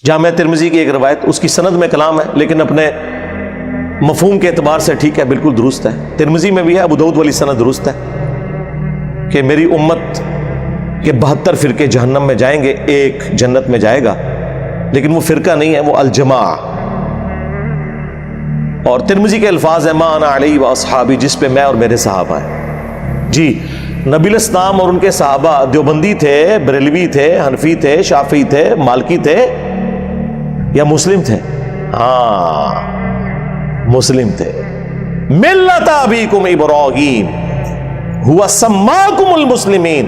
جامع ترمذی کی ایک روایت، اس کی سند میں کلام ہے لیکن اپنے مفہوم کے اعتبار سے ٹھیک ہے، بالکل درست ہے۔ ترمذی میں بھی ہے، ابو داؤد والی سند درست ہے کہ میری امت کے 72 فرقے جہنم میں جائیں گے، ایک جنت میں جائے گا، لیکن وہ فرقہ نہیں ہے، وہ الجماع۔ اور ترمذی کے الفاظ ہیں ما انا علیہ و اصحابی، جس پہ میں اور میرے صحابہ ہیں۔ جی نبی الاسلام اور ان کے صحابہ دیوبندی تھے، بریلوی تھے، حنفی تھے، شافعی تھے، مالکی تھے یا مسلم تھے؟ ہاں مسلم تھے۔ ملت ابیکم ابراہیم هو سماکم المسلمین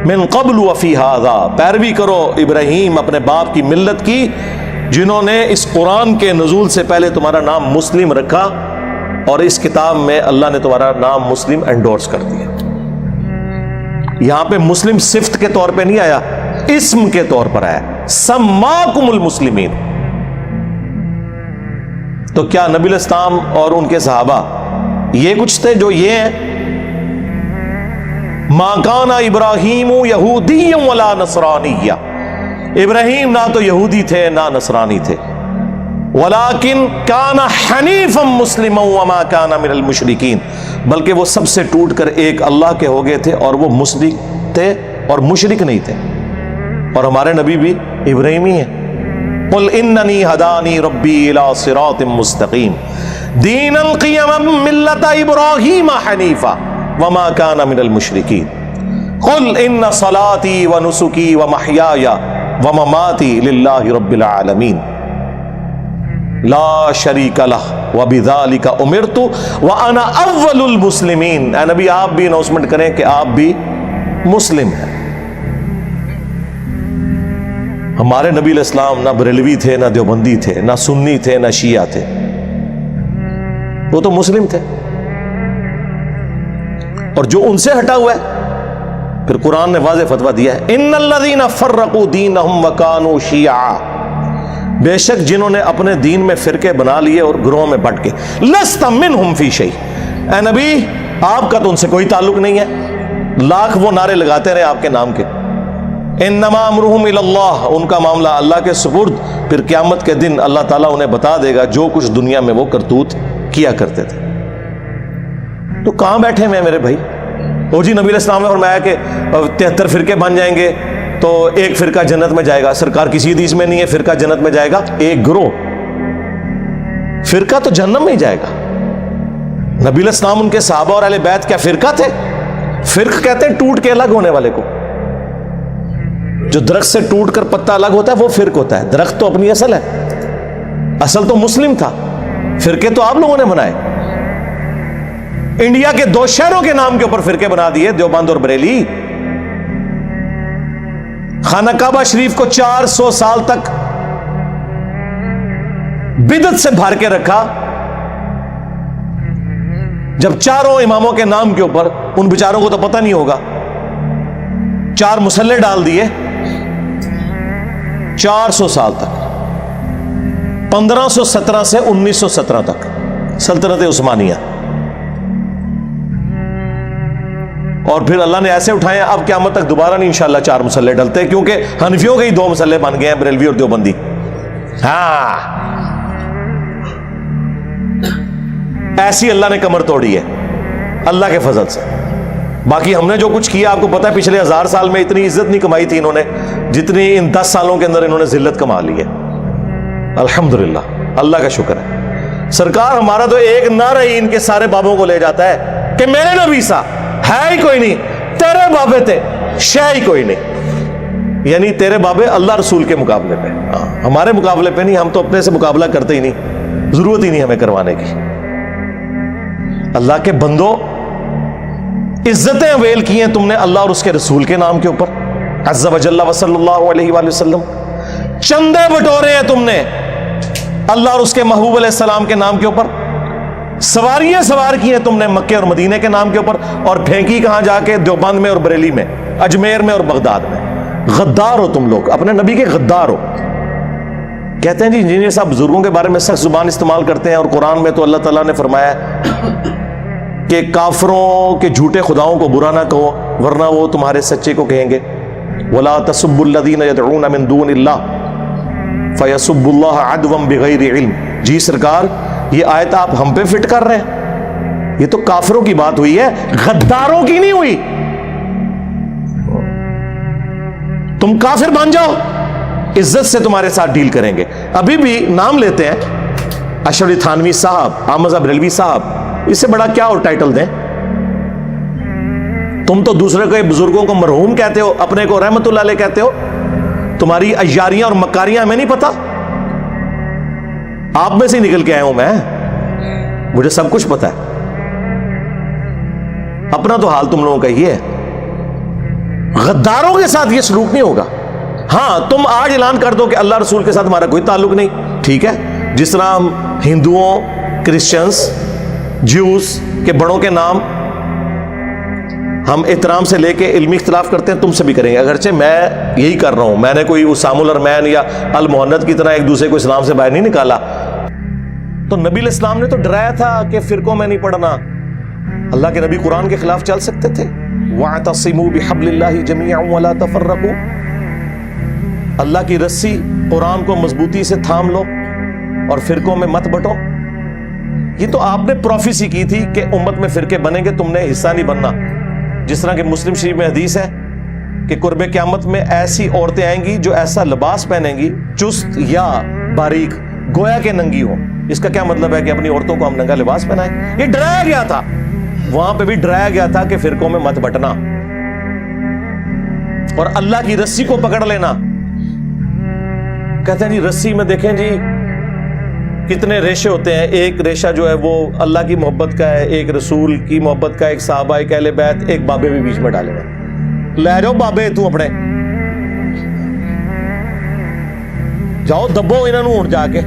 من قبل وفی ھذا، پیروی کرو ابراہیم اپنے باپ کی ملت کی، جنہوں نے اس قرآن کے نزول سے پہلے تمہارا نام مسلم رکھا، اور اس کتاب میں اللہ نے تمہارا نام مسلم انڈورس کر دیا۔ یہاں پہ مسلم صفت کے طور پہ نہیں آیا، اسم کے طور پر آیا، سماکم المسلمین۔ تو کیا نبی الاسلام اور ان کے صحابہ یہ کچھ تھے جو یہ ہیں؟ ما کان ابراہیم یہودی ولا نصرانی، ابراہیم نہ تو یہودی تھے نہ نصرانی تھے، ولیکن کان حنیفا مسلما وما کان من المشرکین، بلکہ وہ سب سے ٹوٹ کر ایک اللہ کے ہو گئے تھے، اور وہ مسلم تھے اور مشرک نہیں تھے۔ اور ہمارے نبی بھی ابراہیمی ہیں۔ قل اننی ہدانی ربی الی صراط مستقیم دینا قیما ملت ابراہیم حنیفا وما کان من المشرکین قل ان صلاتی ونسکی ومحیای ومماتی للہ رب العالمین لا شریک لہ وبذالک امرت وانا اول المسلمین۔ اے نبی آپ بھی اناؤنسمنٹ کریں کہ آپ بھی مسلم ہیں۔ ہمارے نبی علیہ السلام نہ بریلوی تھے، نہ دیوبندی تھے، نہ سنی تھے، نہ شیعہ تھے، وہ تو مسلم تھے۔ اور جو ان سے ہٹا ہوا ہے، پھر قرآن نے واضح فتویٰ دیا ہے ان الذین فرقوا دینہم وکانوا شیعا، بے شک جنہوں نے اپنے دین میں فرقے بنا لیے اور گروہوں میں بٹ کے، لست منہم فی شیء، اے نبی آپ کا تو ان سے کوئی تعلق نہیں ہے۔ لاکھ وہ نعرے لگاتے رہے آپ کے نام کے، انما امرہم الی اللہ، ان کا معاملہ اللہ کے سپرد، پھر قیامت کے دن اللہ تعالیٰ انہیں بتا دے گا جو کچھ دنیا میں وہ کرتوت کیا کرتے تھے۔ تو کہاں بیٹھے ہوئے ہیں میرے بھائی؟ وہ جی نبی علیہ السلام نے فرمایا کہ 73 فرقے بن جائیں گے تو ایک فرقہ جنت میں جائے گا۔ سرکار کسی حدیث میں نہیں ہے فرقہ جنت میں جائے گا، ایک گروہ، فرقہ تو جہنم میں ہی جائے گا۔ نبی علیہ السلام ان کے صحابہ اور اہل بیت کیا فرقہ تھے؟ فرق کہتے ہیں ٹوٹ کے الگ ہونے والے کو۔ جو درخت سے ٹوٹ کر پتا الگ ہوتا ہے وہ فرق ہوتا ہے، درخت تو اپنی اصل ہے، اصل تو مسلم تھا، فرقے تو آپ لوگوں نے بنائے۔ انڈیا کے 2 شہروں کے نام کے اوپر فرقے بنا دیے، دیوبند اور بریلی۔ خانہ کعبہ شریف کو 400 سال تک بدعت سے بھر کے رکھا، جب چاروں اماموں کے نام کے اوپر، ان بیچاروں کو تو پتہ نہیں ہوگا، 4 مسلح ڈال دیے 400 سال تک، 1517 سے 1917 تک سلطنت عثمانیہ۔ اور پھر اللہ نے ایسے اٹھائے، اب قیامت تک دوبارہ نہیں انشاءاللہ 4 مسلح ڈلتے، کیونکہ حنفیوں کے ہی 2 مسلح بن گئے ہیں، بریلوی اور دیوبندی۔ ہاں ایسی اللہ نے کمر توڑی ہے اللہ کے فضل سے۔ باقی ہم نے جو کچھ کیا آپ کو پتا ہے، پچھلے 1000 سال میں اتنی عزت نہیں کمائی تھی انہوں نے جتنی ان 10 سالوں کے اندر انہوں نے ذلت کما لی ہے۔ الحمدللہ، اللہ کا شکر ہے۔ سرکار ہمارا تو ایک نعرہ ہی ان کے سارے بابوں کو لے جاتا ہے کہ میرے نبی سا ہے ہی کوئی نہیں، تیرے بابے تھے شے ہی کوئی نہیں، یعنی تیرے بابے اللہ رسول کے مقابلے پہ، ہمارے مقابلے پہ نہیں، ہم تو اپنے سے مقابلہ کرتے ہی نہیں، ضرورت ہی نہیں ہمیں کروانے کی۔ اللہ کے بندو، عزتیں اویل کی ہیں تم نے اللہ اور اس کے رسول کے نام کے اوپر، عز و جل و صلی اللہ علیہ وآلہ وسلم۔ چندے بٹورے ہیں تم نے اللہ اور اس کے محبوب علیہ السلام کے نام کے اوپر، سواریاں سوار کی ہیں تم نے مکے اور مدینے کے نام کے اوپر، اور پھینکی کہاں جا کے؟ دیوبند میں اور بریلی میں، اجمیر میں اور بغداد میں۔ غدار ہو تم لوگ، اپنے نبی کے غدار ہو۔ کہتے ہیں جی انجینئر صاحب بزرگوں کے بارے میں سخت زبان استعمال کرتے ہیں، اور قرآن میں تو اللہ تعالیٰ نے فرمایا ہے کہ کافروں کے جھوٹے خداؤں کو برا نہ کہو ورنہ وہ تمہارے سچے کو کہیں گے۔ وَلَا تَسُبُّوا الَّذِينَ يَدْعُونَ مِن دُونِ اللَّهِ فَيَسُبُّ اللَّهَ عَدْوًا بِغَيْرِ عِلْمٍ. جی سرکار یہ آیت آپ ہم پہ فٹ کر رہے ہیں؟ یہ تو کافروں کی بات ہوئی ہے، غداروں کی نہیں ہوئی. تم کافر مان جاؤ، عزت سے تمہارے ساتھ ڈیل کریں گے. ابھی بھی نام لیتے ہیں اشرف علی تھانوی صاحب، احمد بریلوی صاحب، اس سے بڑا کیا اور ٹائٹل دیں؟ تم تو دوسرے کے بزرگوں کو مرحوم کہتے ہو، اپنے کو رحمت اللہ علیہ کہتے ہو. تمہاری عیاریاں اور مکاریاں ہمیں نہیں پتا؟ آپ میں سے نکل کے آیا ہوں میں، مجھے سب کچھ پتا ہے. اپنا تو حال تم لوگوں کا یہ ہے. غداروں کے ساتھ یہ سلوک نہیں ہوگا. ہاں تم آج اعلان کر دو کہ اللہ رسول کے ساتھ ہمارا کوئی تعلق نہیں، ٹھیک ہے. جس طرح ہم ہندوؤں، کرسچنس، جیوز کے بڑوں کے نام ہم احترام سے لے کے علمی اختلاف کرتے ہیں، تم سے بھی کریں گے. اگرچہ میں یہی کر رہا ہوں، میں نے کوئی اسام الارمین یا المحنت کی طرح ایک دوسرے کو اسلام سے باہر نہیں نکالا. تو نبی علیہ السلام نے تو ڈرایا تھا کہ فرقوں میں نہیں پڑھنا. اللہ کے نبی قرآن کے خلاف چل سکتے تھے. وَاعْتَصِمُوا بِحَبْلِ اللَّهِ جَمِيعًا وَلَا تَفَرَّقُوا. اللہ کی رسی قرآن کو مضبوطی سے تھام لو اور فرقوں میں مت بٹو. یہ تو آپ نے پروفیسی کی تھی کہ امت میں فرقے بنیں گے، تم نے حصہ نہیں بننا. جس طرح کہ مسلم شریف میں حدیث ہے کہ قرب قیامت میں ایسی عورتیں آئیں گی جو ایسا لباس پہنیں گی چست یا باریک، گویا کہ ننگی ہو. اس کا کیا مطلب ہے کہ اپنی عورتوں کو ہم ننگا لباس پہنائیں؟ یہ ڈرایا گیا تھا، وہاں پہ بھی ڈرایا گیا تھا کہ فرقوں میں مت بٹنا اور اللہ کی رسی کو پکڑ لینا. کہتے ہیں جی رسی میں دیکھیں جی کتنے ریشے ہوتے ہیں. ایک ریشہ جو ہے وہ اللہ کی محبت کا ہے، ایک رسول کی محبت کا، ایک صحابہ، ایک اہل بیت، ایک بابے بھی بیچ میں ڈالے ہوئے. لے جاؤ بابے تو اپنے جاؤ دبو انہوں نے جا کے.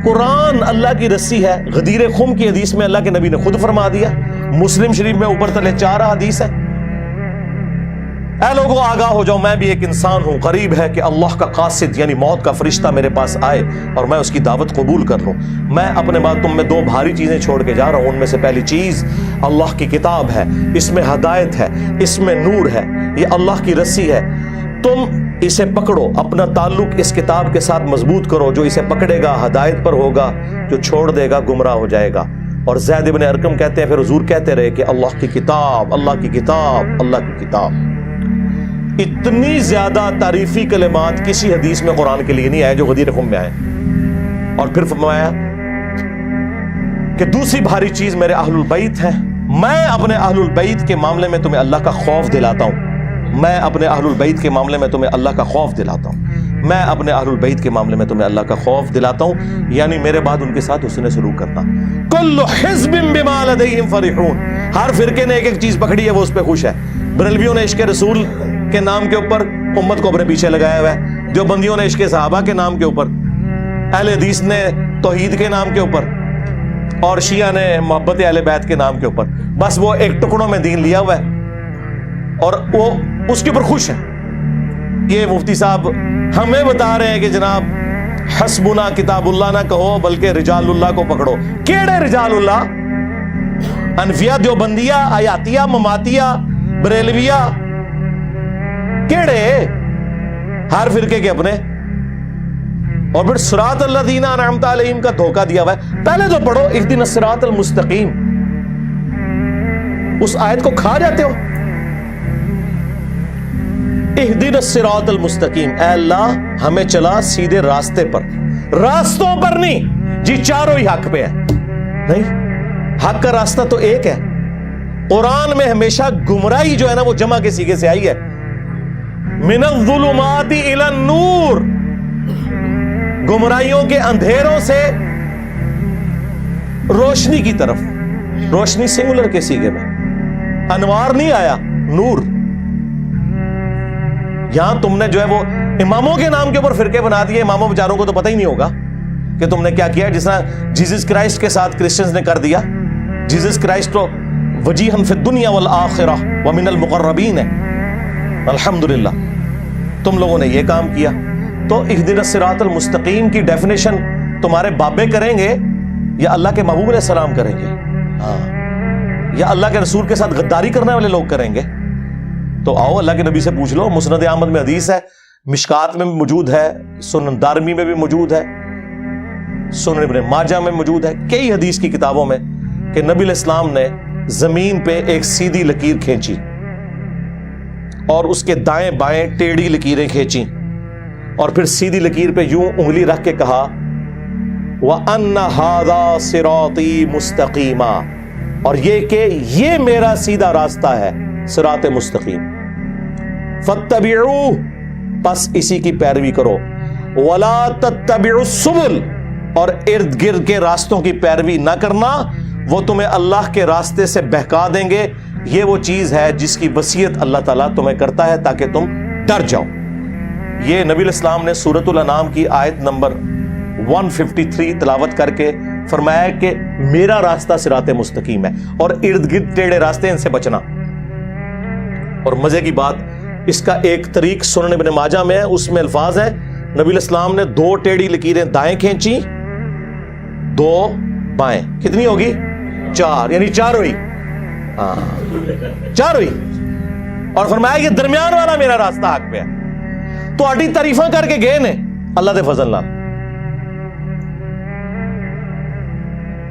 قرآن اللہ کی رسی ہے. غدیر خم کی حدیث میں اللہ کے نبی نے خود فرما دیا. مسلم شریف میں اوپر تلے 4 حدیث ہے. اے لوگوں آگاہ ہو جاؤ، میں بھی ایک انسان ہوں. قریب ہے کہ اللہ کا قاصد یعنی موت کا فرشتہ میرے پاس آئے اور میں اس کی دعوت قبول کر لوں. میں اپنے بعد تم میں 2 بھاری چیزیں چھوڑ کے جا رہا ہوں. ان میں سے پہلی چیز اللہ کی کتاب ہے، اس میں ہدایت ہے، اس میں نور ہے، یہ اللہ کی رسی ہے. تم اسے پکڑو، اپنا تعلق اس کتاب کے ساتھ مضبوط کرو. جو اسے پکڑے گا ہدایت پر ہوگا، جو چھوڑ دے گا گمراہ ہو جائے گا. اور زید بن ارقم کہتے ہیں پھر حضور کہتے رہے کہ اللہ کی کتاب، اللہ کی کتاب، اللہ کی کتاب. اتنی زیادہ تعریفی کلمات کسی حدیث میں قرآن کے لیے نہیں آئے جو غدیر خم میں آئے. اور پھر فرمایا کہ دوسری بھاری چیز میرے اہل البیت ہیں. میں اپنے اہل البیت کے معاملے میں تمہیں اللہ کا خوف دلاتا ہوں. میں اپنے اہل البیت کے معاملے میں تمہیں اللہ کا خوف دلاتا ہوں. میں اپنے اہل البیت کے معاملے میں تمہیں اللہ کا خوف دلاتا ہوں، یعنی میرے بعد ان کے ساتھ حسن سلوک کرنا. کل حزب بما لدیہم فرحون. ہر فرقے نے ایک ایک چیز پکڑی ہے، وہ اس پہ خوش ہے. بریلویوں نے عشق رسول کے نام کے اوپر امت کو اپنے پیچھے لگایا ہوا ہے. دیوبندیوں نے عشق صحابہ کے نام کے اوپر، اہل حدیث نے توحید کے نام کے اوپر، اور شیعہ نے محبت اہل بیت کے نام کے اوپر. بس وہ ایک ٹکڑوں میں دین لیا ہوا ہے اور وہ اس کے اوپر خوش ہیں. یہ مفتی صاحب ہمیں بتا رہے ہیں کہ جناب حسبنا کتاب اللہ نہ کہو بلکہ رجال اللہ کو پکڑو. کیڑے رجال اللہ؟ انفیہ، دیوبندیہ، آیاتیہ، مماتیہ، بریلویہ، کیڑے؟ ہر فرقے کے اپنے. اور پھر صراط الذین انعمت علیہم کا دھوکہ دیا ہوا ہے. پہلے تو پڑھو اہدنا الصراط المستقیم. اس آیت کو کھا جاتے ہو. اہدنا الصراط المستقیم، اے اللہ ہمیں چلا سیدھے راستے پر. راستوں پر نہیں جی، چاروں ہی حق پہ ہے. نہیں، حق کا راستہ تو ایک ہے. قرآن میں ہمیشہ گمراہی جو ہے نا وہ جمع کے صیغے سے آئی ہے. من الظلمات الی النور، گمراہیوں کے اندھیروں سے روشنی کی طرف. روشنی سنگولر کے صیغے میں، انوار نہیں آیا، نور. یہاں تم نے جو ہے وہ اماموں کے نام کے اوپر فرقے بنا دیے. اماموں بیچاروں کو تو پتہ ہی نہیں ہوگا کہ تم نے کیا کیا. جس طرح جیزس کرائسٹ کے ساتھ کرسچنز نے کر دیا. جیزس کرائسٹ تو وجیہا فی الدنیا والآخرہ ومن المقربین ہے. الحمدللہ تم لوگوں نے یہ کام کیا. تو اہدنا الصراط المستقیم کی ڈیفینیشن تمہارے بابے کریں گے یا اللہ کے محبوب علیہ السلام کریں گے؟ یا اللہ کے رسول کے ساتھ غداری کرنے والے لوگ کریں گے؟ تو آؤ اللہ کے نبی سے پوچھ لو. مسند احمد میں حدیث ہے مشکات میں بھی موجود ہے، سنن دارمی میں بھی موجود ہے، سنن ابن ماجہ میں موجود ہے، کئی حدیث کی کتابوں میں کہ نبی علیہ السلام نے زمین پہ ایک سیدھی لکیر کھینچی اور اس کے دائیں بائیں ٹیڑھی لکیریں کھینچی اور پھر سیدھی لکیر پہ یوں انگلی رکھ کے کہا وَأَنَّ هَذَا صِرَاطِي مُسْتَقِيمًا، اور یہ کہ یہ میرا سیدھا راستہ ہے، صراط مستقیم، فَاتَّبِعُوهُ، پس اسی کی پیروی کرو، وَلَا تَتَّبِعُوا السُّبُلَ، اور ارد گرد کے راستوں کی پیروی نہ کرنا، وہ تمہیں اللہ کے راستے سے بہکا دیں گے۔ یہ وہ چیز ہے جس کی وصیت اللہ تعالیٰ تمہیں کرتا ہے تاکہ تم ڈر جاؤ۔ یہ نبی علیہ السلام نے سورۃ الانعام کی آیت نمبر 153 تلاوت کر کے فرمایا کہ میرا راستہ صراط مستقیم ہے اور ارد گرد ٹیڑھے راستے ان سے بچنا۔ اور مزے کی بات، اس کا ایک طریق سنن ابن ماجہ میں ہے، اس میں الفاظ ہیں نبی علیہ السلام نے 2 ٹیڑھی لکیریں دائیں کھینچی، 2 بائیں، کتنی ہوگی؟ 4، یعنی 4 ہوئی، 4 ہوئی، اور فرمایا کہ درمیان والا میرا راستہ حق پہ ہے۔ تو اڈی تعریفاں کر کے گئے نے اللہ دے فضل نال۔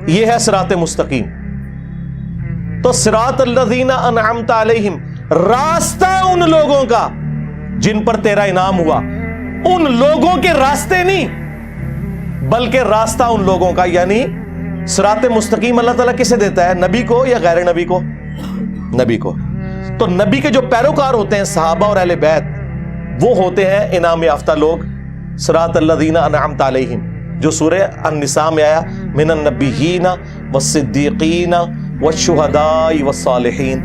یہ ہے صراط مستقیم۔ تو صراط الذین انعمت علیہم، راستہ ان لوگوں کا جن پر تیرا انعام ہوا، ان لوگوں کے راستے نہیں بلکہ راستہ ان لوگوں کا، یعنی صراط مستقیم اللہ تعالیٰ کسے دیتا ہے؟ نبی کو یا غیر نبی کو؟ نبی کو۔ تو نبی کے جو پیروکار ہوتے ہیں صحابہ اور اہل بیت، وہ ہوتے ہیں انعام یافتہ لوگ، صراط الذین انعمت علیہم، جو سورہ النساء میں آیا من النبیین والصدیقین والشہداء والصالحین۔